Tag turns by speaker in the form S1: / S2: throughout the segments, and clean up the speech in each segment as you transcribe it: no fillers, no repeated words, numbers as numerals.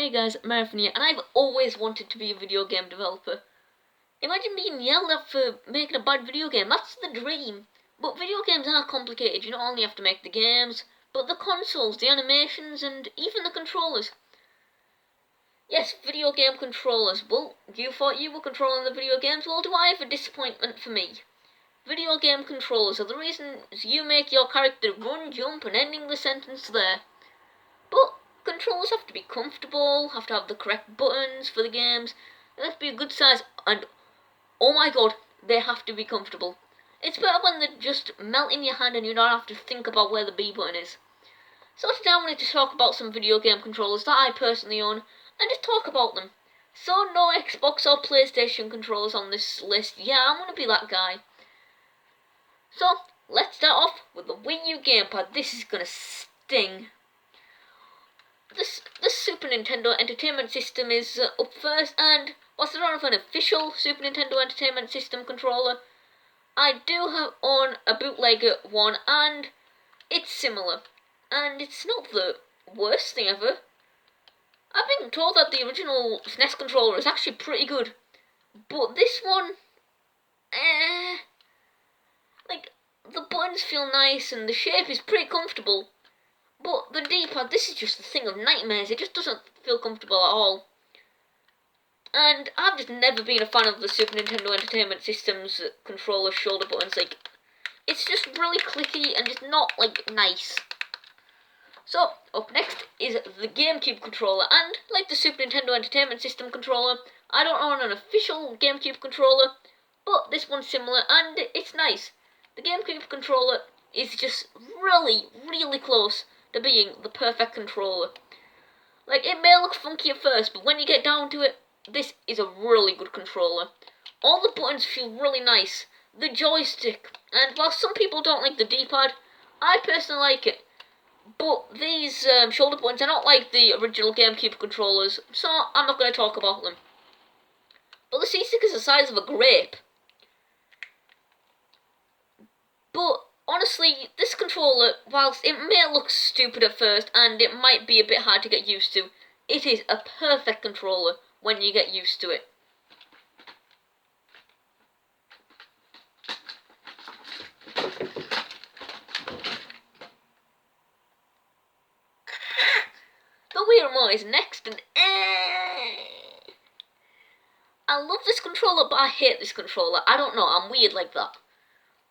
S1: Hey guys, Marathon here, and I've always wanted to be a video game developer. Imagine being yelled at for making a bad video game, that's the dream. But video games are complicated, you not only have to make the games, but the consoles, the animations, and even the controllers. Yes, video game controllers. Well, you thought you were controlling the video games? Well, do I have a disappointment for me? Video game controllers are the reasons you make your character run, jump, and ending the sentence there. But controllers have to be comfortable, have to have the correct buttons for the games, they have to be a good size, and oh my god, they have to be comfortable. It's better when they just melt in your hand and you don't have to think about where the B button is. So today I wanted to talk about some video game controllers that I personally own, and just talk about them. So no Xbox or PlayStation controllers on this list. Yeah, I'm gonna be that guy. So, let's start off with the Wii U gamepad. This is gonna sting. The Super Nintendo Entertainment System is up first, and whilst I don't have an official Super Nintendo Entertainment System controller, I do own a bootlegger one, and it's similar. And it's not the worst thing ever. I've been told that the original SNES controller is actually pretty good, but this one, like, the buttons feel nice and the shape is pretty comfortable. But the D-pad, this is just a thing of nightmares. It just doesn't feel comfortable at all. And I've just never been a fan of the Super Nintendo Entertainment System's controller shoulder buttons. Like, it's just really clicky and just not, like, nice. So, up next is the GameCube controller. And, like the Super Nintendo Entertainment System controller, I don't own an official GameCube controller, but this one's similar and it's nice. The GameCube controller is just really, really close to being the perfect controller. Like, it may look funky at first, but when you get down to it, this is a really good controller. All the buttons feel really nice. The joystick, and while some people don't like the D-pad, I personally like it. But these shoulder buttons are not like the original GameCube controllers, so I'm not going to talk about them. But the C-stick is the size of a grape. But honestly, this controller, whilst it may look stupid at first and it might be a bit hard to get used to, it is a perfect controller when you get used to it. The Wii remote is next, and I love this controller, but I hate this controller. I don't know, I'm weird like that.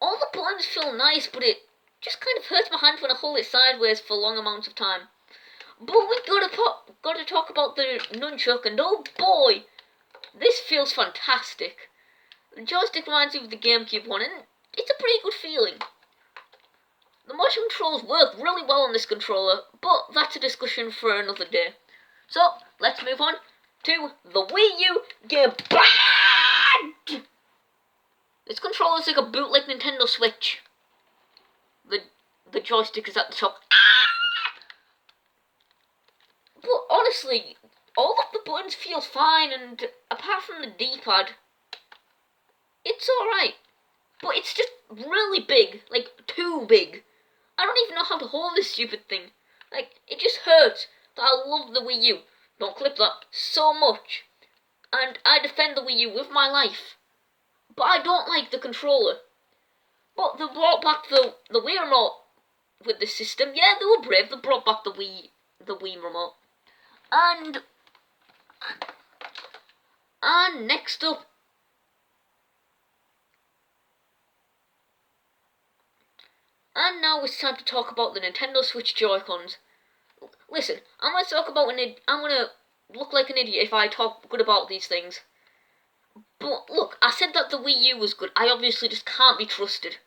S1: All the buttons feel nice, but it just kind of hurts my hand when I hold it sideways for long amounts of time. But we gotta talk about the nunchuck, and oh boy, this feels fantastic. The joystick reminds me of the GameCube one, and it's a pretty good feeling. The motion controls work really well on this controller, but that's a discussion for another day. So, let's move on to the Wii U gamepad! This controller is like a bootleg Nintendo Switch. The joystick is at the top. But honestly, all of the buttons feel fine, and apart from the D-pad, it's alright. But it's just really big, like too big. I don't even know how to hold this stupid thing. Like, it just hurts that I love the Wii U. Don't clip that. So much. And I defend the Wii U with my life. But I don't like the controller. But they brought back the Wii remote with the system. Yeah, they were brave. They brought back the Wii remote. And next up, and now it's time to talk about the Nintendo Switch Joy-Cons. Listen, I'm gonna talk about I'm gonna look like an idiot if I talk good about these things. But look, I said that the Wii U was good. I obviously just can't be trusted.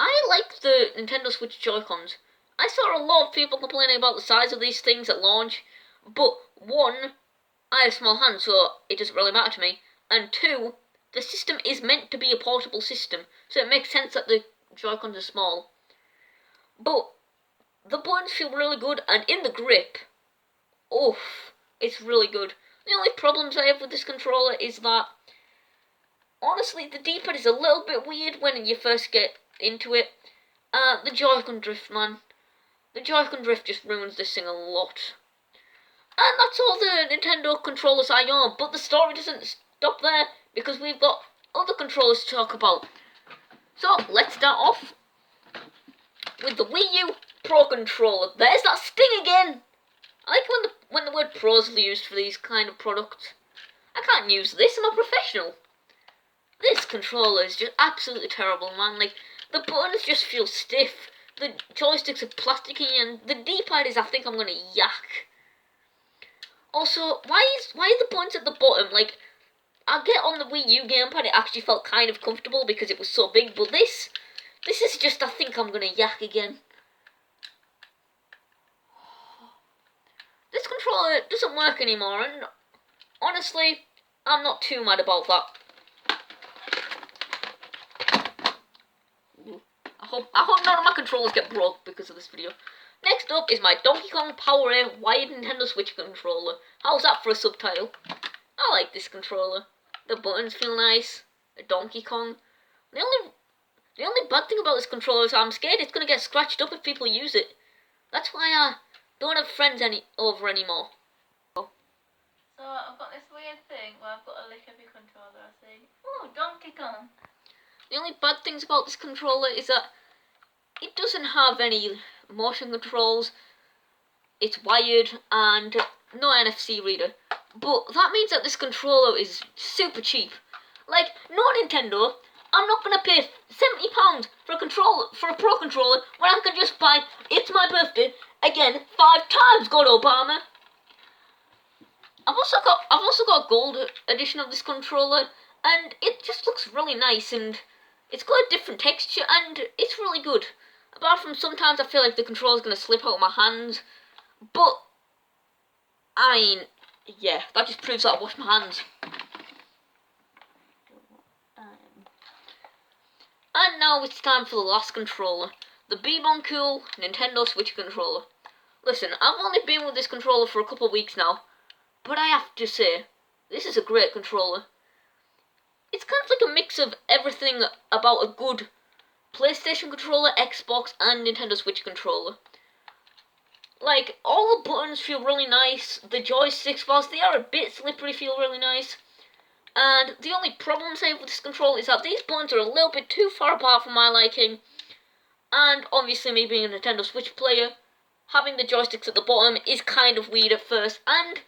S1: I like the Nintendo Switch Joy-Cons. I saw a lot of people complaining about the size of these things at launch. But one, I have small hands, so it doesn't really matter to me. And two, the system is meant to be a portable system, so it makes sense that the Joy-Cons are small. But the buttons feel really good, and in the grip, oof, it's really good. The only problems I have with this controller is that, honestly, the D-pad is a little bit weird when you first get into it. The Joy-Con drift, man. The Joy-Con drift just ruins this thing a lot. And that's all the Nintendo controllers I own, but the story doesn't stop there, because we've got other controllers to talk about. So, let's start off with the Wii U Pro Controller. There's that sting again! I like when the word Pro is used for these kind of products. I can't use this, I'm a professional. This controller is just absolutely terrible, man. Like, the buttons just feel stiff, the joysticks are plasticky, and the D-pad is, I think I'm gonna yak. Also, why are the buttons at the bottom? Like, I get on the Wii U gamepad, it actually felt kind of comfortable because it was so big, but this is just, I think I'm gonna yak again. This controller doesn't work anymore, and honestly, I'm not too mad about that. I hope none of my controllers get broke because of this video. Next up is my Donkey Kong Power A wired Nintendo Switch controller. How's that for a subtitle? I like this controller. The buttons feel nice. A Donkey Kong. The only bad thing about this controller is I'm scared it's gonna get scratched up if people use it. That's why I don't have friends over anymore.
S2: So I've got this weird thing where I've got a lick of your controller. I say, oh, Donkey Kong.
S1: The only bad things about this controller is that it doesn't have any motion controls. It's wired and no NFC reader. But that means that this controller is super cheap. Like, no Nintendo, I'm not gonna pay £70 for a Pro controller when I can just buy It's My Birthday again 5 times, God Obama. I've also got a gold edition of this controller, and it just looks really nice, and it's got a different texture, and it's really good. Apart from sometimes I feel like the controller's gonna slip out of my hands, but I mean, yeah, that just proves that I wash my hands. And now it's time for the last controller, the Be-Bon Cool Nintendo Switch controller. Listen, I've only been with this controller for a couple of weeks now, but I have to say, this is a great controller. It's kind of like a mix of everything about a good PlayStation controller, Xbox, and Nintendo Switch controller. Like, all the buttons feel really nice, the joysticks, whilst they are a bit slippery, feel really nice. And the only problems I have with this controller is that these buttons are a little bit too far apart for my liking. And obviously, me being a Nintendo Switch player, having the joysticks at the bottom is kind of weird at first. And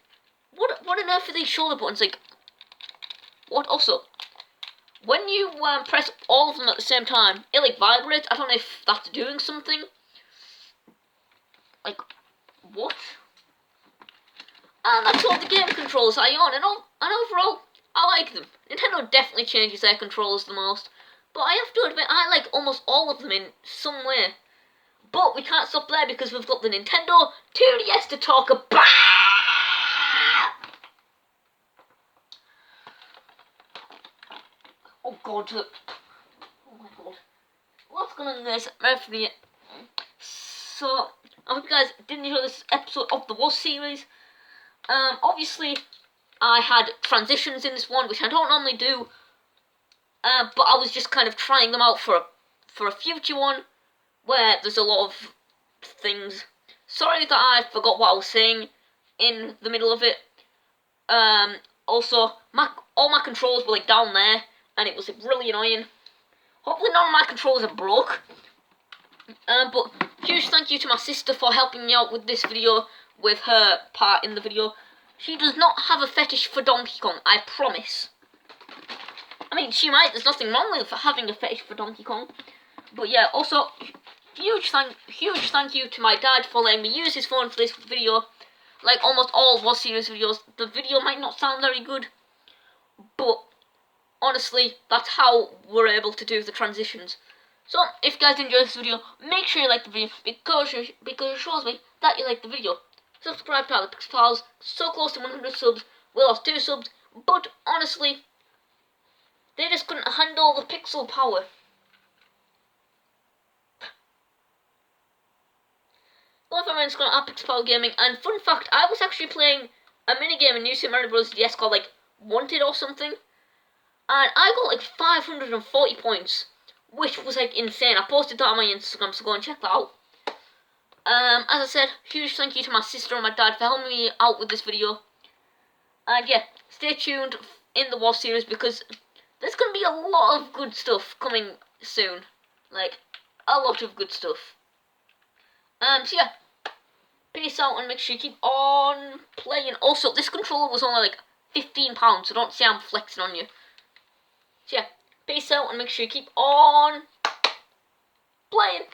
S1: what on earth are these shoulder buttons? Like, what? Also, when you press all of them at the same time, it like vibrates. I don't know if that's doing something. Like, what? And that's all the game controllers I own, and overall, I like them. Nintendo definitely changes their controllers the most, but I have to admit, I like almost all of them in some way. But we can't stop there because we've got the Nintendo 2DS to talk about! Oh god. Oh my god. What's going on in this? So, I hope you guys did enjoy this episode of the Woz series. Obviously, I had transitions in this one, which I don't normally do. But I was just kind of trying them out for a future one, where there's a lot of things. Sorry that I forgot what I was saying in the middle of it. Also, all my controls were like down there, and it was really annoying. Hopefully none of my controls are broke. But huge thank you to my sister for helping me out with this video, with her part in the video. She does not have a fetish for Donkey Kong, I promise. I mean, she might, there's nothing wrong with having a fetish for Donkey Kong. But yeah, also, huge thank you to my dad for letting me use his phone for this video. Like almost all Woz series videos, the video might not sound very good, but honestly, that's how we're able to do the transitions. So, if you guys enjoyed this video, make sure you like the video, because it shows me that you like the video. Subscribe to the Pixel Pals, so close to 100 subs. We lost 2 subs, but honestly, they just couldn't handle the pixel power. Hello everyone, it's going at PixelPowerGaming, and fun fact, I was actually playing a minigame in New Super Mario Bros. DS called like Wanted or something, and I got like 540 points, which was like insane. I posted that on my Instagram, so go and check that out. As I said, huge thank you to my sister and my dad for helping me out with this video. And yeah, stay tuned in the War series because there's going to be a lot of good stuff coming soon. Like, a lot of good stuff. So yeah, peace out and make sure you keep on playing. Also, this controller was only like £15, so don't say I'm flexing on you. So yeah, peace out and make sure you keep on playing.